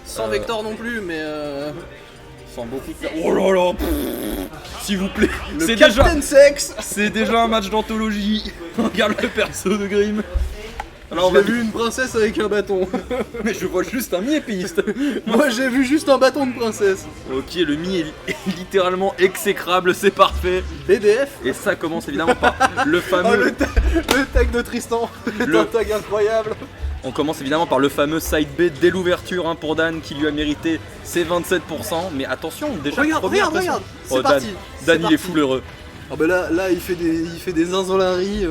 Sans Vector non plus, mais Sans beaucoup de... Oh là là, s'il vous plaît. le Captain Sex. C'est déjà un match d'anthologie. Regarde le perso de Grim. Alors j'ai vu une princesse avec un bâton. Mais je vois juste un mi-épéiste. Moi j'ai vu juste un bâton de princesse. Ok, le mi est littéralement exécrable, c'est parfait. BDF. Et ça commence évidemment par le fameux... Oh, le tag de Tristan. C'est un tag incroyable. On commence évidemment par le fameux side B dès l'ouverture hein, pour Dan qui lui a mérité ses 27%. Mais attention, déjà regarde, c'est Dan, parti. Dan il est full heureux. Ah bah là il fait des zinzolaries.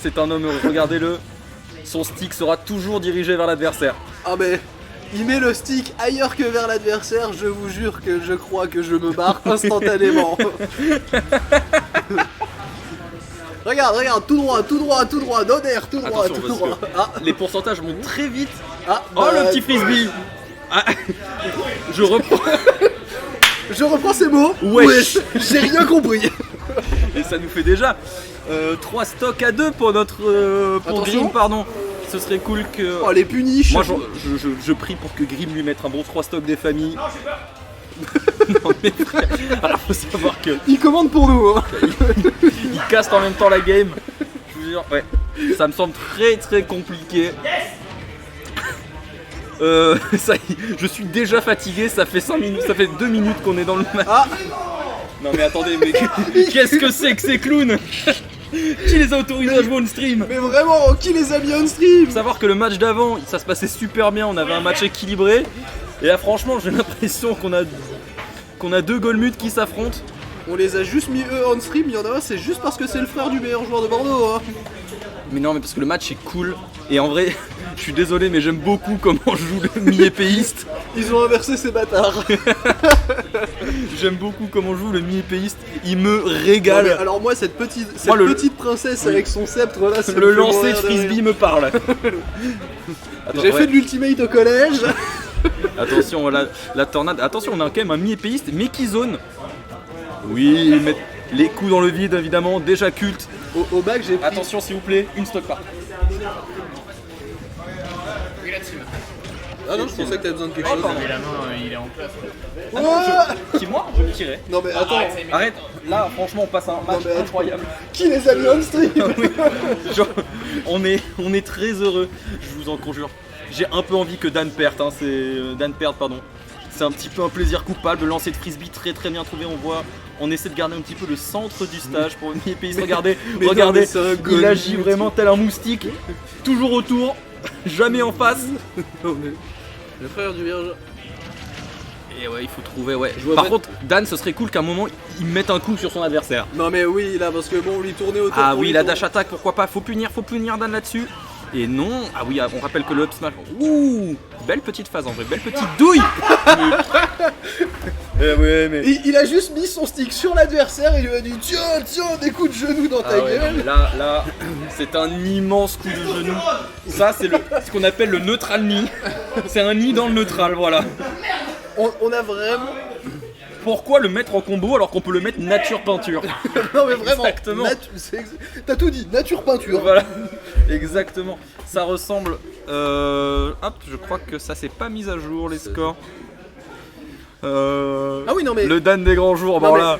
C'est un homme heureux, regardez-le. Son stick sera toujours dirigé vers l'adversaire. Ah mais il met le stick ailleurs que vers l'adversaire, je vous jure que je crois que je me barre instantanément. Regarde, tout droit, d'honneur, tout droit, Attention, tout parce droit. que Ah, les pourcentages montent très vite. ah, Oh bah, le petit frisbee. Ah, je reprends. Je reprends ces mots. Wesh. J'ai rien compris. Et ça nous fait déjà 3 stocks à 2 pour notre pour Attention. Grim, pardon. Ce serait cool que... Oh les puniches. Moi je prie pour que Grim lui mette un bon 3 stocks des familles. Non, mais frère, alors faut savoir que Il commande pour nous. Hein. il casse en même temps la game. Je vous jure, ouais. Ça me semble très très compliqué. Ça, je suis déjà fatigué, ça fait 5 minutes, ça fait 2 minutes qu'on est dans le match. Ah, Non mais attendez, mais qu'est-ce que c'est que ces clowns? Qui les a autorisés à jouer on stream? mais vraiment, qui les a mis on stream? Faut savoir que le match d'avant, ça se passait super bien, on avait un match équilibré. Et là franchement j'ai l'impression qu'on a deux Golmuts qui s'affrontent. On les a juste mis eux on stream, il y en a un, c'est juste parce que c'est le frère du meilleur joueur de Bordeaux. Hein. Mais non mais parce que le match est cool. Et en vrai, je suis désolé mais j'aime beaucoup comment joue le mi-épéiste. Ils ont inversé ces bâtards. J'aime beaucoup comment joue le mi-épéiste. Il me régale. Non, mais alors moi cette petite princesse Oui. avec son sceptre là, ça Le me fait lancer de mourir frisbee rire. me parle. Attends, J'ai ouais. fait de l'ultimate au collège. Attention, la tornade. Attention, on a quand même un mi-épéiste, mais qui zone. Oui, mettre les coups dans le vide, évidemment, déjà culte. Au bac j'ai pris... Attention, s'il vous plaît, une stock par. Ah non, je pensais que t'avais besoin de quelque chose. pardon. Mais la main, il est en place. Ouais. Qui moi Je me tirais. Non mais attends, Arrête, là, franchement, on passe un match mais attends. incroyable. qui les a mis on stream? Genre, on est très heureux, je vous en conjure. J'ai un peu envie que Dan perde, hein, Dan perde, pardon. C'est un petit peu un plaisir coupable, le lancer de frisbee très très bien trouvé, on essaie de garder un petit peu le centre du stage pour une épéiste. Regardez, mais non, regardez, mais c'est un il Golmut. agit vraiment tel un moustique, toujours autour, jamais en face. Non, mais le frère du meilleur joueur. Et ouais, il faut trouver, ouais. Je vois Par pas- contre, Dan, ce serait cool qu'à un moment, il mette un coup sur son adversaire. Non mais oui là parce que bon lui tourner autour. Ah pour oui, lui la tourner- dash attack, pourquoi pas, faut punir Dan là-dessus. Et non, ah oui, on rappelle que le up smash, ouh, belle petite phase en vrai, belle petite douille. Eh ouais, mais... Il a juste mis son stick sur l'adversaire et il lui a dit tiens des coups de genou dans ta Ah ouais, non, gueule. mais là, c'est un immense coup de genou. Ça, c'est ce qu'on appelle le neutral knee. C'est un nid dans le neutral, voilà. On a vraiment. Pourquoi le mettre en combo alors qu'on peut le mettre nature peinture? Non mais vraiment. Exactement. T'as tout dit, nature peinture. Voilà, exactement. Ça ressemble. Hop, je crois que ça s'est pas mis à jour les scores. Ah oui non mais. Le Dan des grands jours, Non, bon mais- là.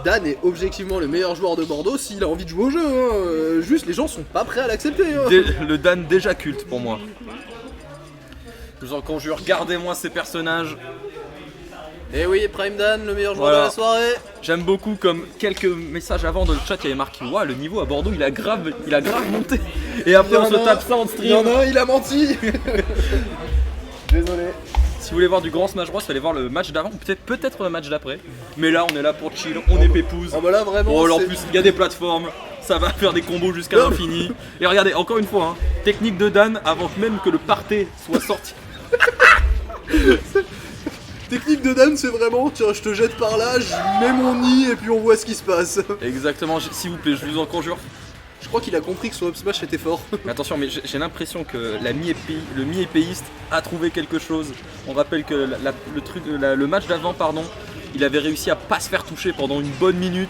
Dan est objectivement le meilleur joueur de Bordeaux s'il a envie de jouer au jeu. Hein. Juste les gens sont pas prêts à l'accepter. Hein. Le Dan déjà culte pour moi. Je vous en conjure, gardez-moi ces personnages. Et oui, Prime Dan, le meilleur joueur Voilà. de la soirée. J'aime beaucoup comme quelques messages avant dans le chat, il y avait marqué waouh, le niveau à Bordeaux il a grave monté. Et après on se tape ça en Il y en stream. a un, il a menti. Désolé. Si vous voulez voir du grand Smash Bros, allez voir le match d'avant, peut-être le match d'après. Mais là on est là pour chill, on est pépouze. Ah bah là vraiment. Oh là en c'est- plus il y a des plateformes, ça va faire des combos jusqu'à Non, mais- l'infini. Et regardez, encore une fois, hein, technique de Dan avant même que le parté soit sorti. Technique de Dan, c'est vraiment tiens, je te jette par là, je mets mon nid et puis on voit ce qui se passe. Exactement, s'il vous plaît, je vous en conjure. Je crois qu'il a compris que son up smash était fort. Mais attention, mais j'ai l'impression que le mi-épéiste a trouvé quelque chose. On rappelle que le match d'avant, pardon, il avait réussi à pas se faire toucher pendant une bonne minute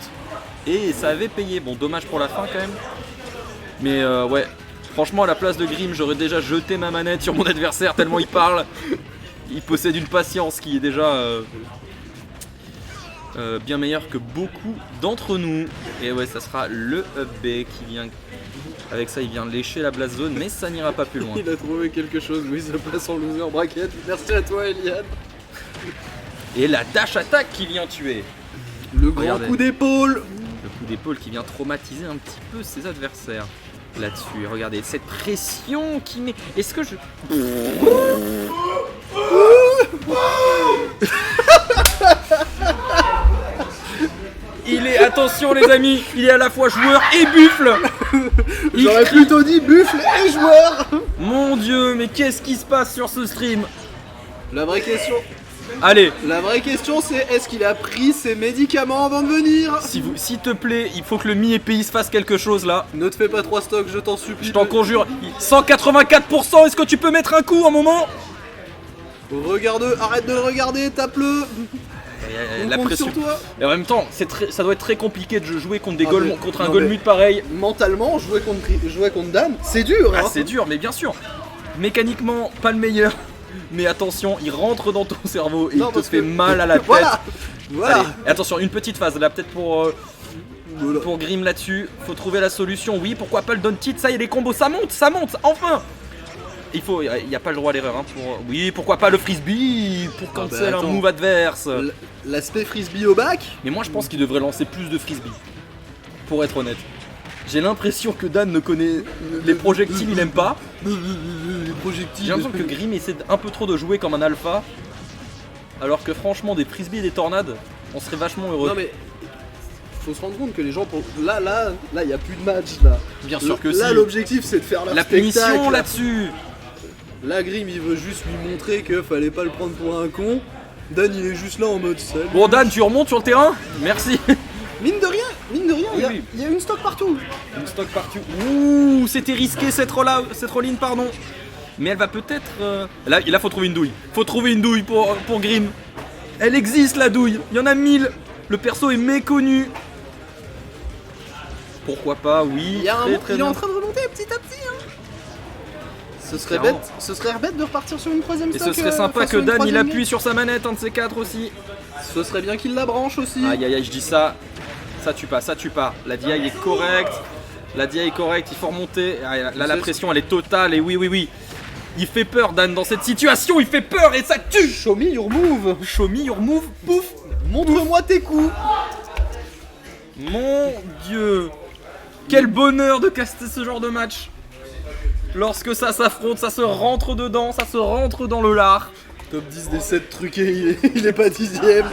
et ça avait payé. Bon, dommage pour la fin quand même. Mais ouais, Franchement, à la place de Grim, j'aurais déjà jeté ma manette sur mon adversaire tellement il parle. Il possède une patience qui est déjà bien meilleure que beaucoup d'entre nous. Et ouais, ça sera le up B qui vient. Avec ça, il vient lécher la blast zone, mais ça n'ira pas plus loin. Il a trouvé quelque chose, oui, il se place en loser bracket. Merci à toi, Eliane. Et la dash attack qui vient tuer. Le grand Regardez. coup d'épaule. Le coup d'épaule qui vient traumatiser un petit peu ses adversaires. Là-dessus, regardez cette pression qui met. Est-ce que je. Il est, attention les amis, il est à la fois joueur et buffle. J'aurais plutôt dit buffle et joueur. Mon dieu, mais qu'est-ce qui se passe sur ce stream? La vraie question, Allez, c'est est-ce qu'il a pris ses médicaments avant de venir? s'il te plaît, il faut que le mi-épéis fasse quelque chose là. Ne te fais pas 3 stocks, je t'en supplie. Je t'en conjure, 184%, est-ce que tu peux mettre un coup un moment? Regarde, arrête de le regarder, tape-le. On La compte pression. sur toi. Et en même temps, ça doit être très compliqué de jouer contre des Ah, goals, mais- contre un non, Golmud pareil. Mentalement, jouer contre Dan, c'est dur. Ah, hein. c'est dur, mais bien sûr. Mécaniquement, pas le meilleur. Mais attention, il rentre dans ton cerveau et Non, il te parce fait que- mal à la tête. Voilà. Voilà. Allez, et attention, une petite phase là, peut-être Voilà. pour Grim là-dessus. Faut trouver la solution. Oui, pourquoi pas le Don't It? Ça y est, les combos, ça monte, enfin. Il n'y a pas le droit à l'erreur. Hein, oui, pourquoi pas le frisbee pour bah, cancel un attends. move adverse. L'aspect frisbee au bac. Mais moi, je pense qu'il devrait lancer plus de frisbee. Pour être honnête. J'ai l'impression que Dan ne connaît les projectiles, il aime pas. Les projectiles. J'ai l'impression que Grim essaie un peu trop de jouer comme un alpha. Alors que franchement, des frisbees et des tornades, on serait vachement heureux. Non mais faut se rendre compte que les gens là il y a plus de match là. Bien sûr que là si. l'objectif c'est de faire leur La spectacle. punition là-dessus. Là Grim il veut juste lui montrer que fallait pas le prendre pour un con. Dan il est juste là en mode salut. Bon Dan, tu remontes sur le terrain? Merci. Mine de rien, il y a- Oui. il y a une stock partout. Une stock partout. Ouh, c'était risqué cette roll-in, pardon. Mais elle va peut-être... Là, faut trouver une douille. Faut trouver une douille pour Grim. Elle existe la douille. Il y en a 1000. Le perso est méconnu. Pourquoi pas, oui. Il y a un très, très il est bien. en train de remonter petit à petit. Hein. Ce serait Clairement. bête, de repartir sur une troisième Et stock. ce serait sympa enfin, que sur une Dan il troisième appuie sur sa manette, un de ces quatre aussi. game. Ce serait bien qu'il la branche aussi. Aïe aïe aïe, je dis ça. Ça tue pas, ça tue pas. La DI est correcte. La DI est correcte, il faut remonter. Ah, là, la pression elle est totale. Et oui. Il fait peur, Dan, dans cette situation. Il fait peur et ça tue. Show me your move. Show me your move, pouf. Montre-moi tes coups. Mon dieu. Quel bonheur de caster ce genre de match. Lorsque ça s'affronte, ça se rentre dedans, ça se rentre dans le lard. Top 10 des 7 truqués, il est pas 10ème.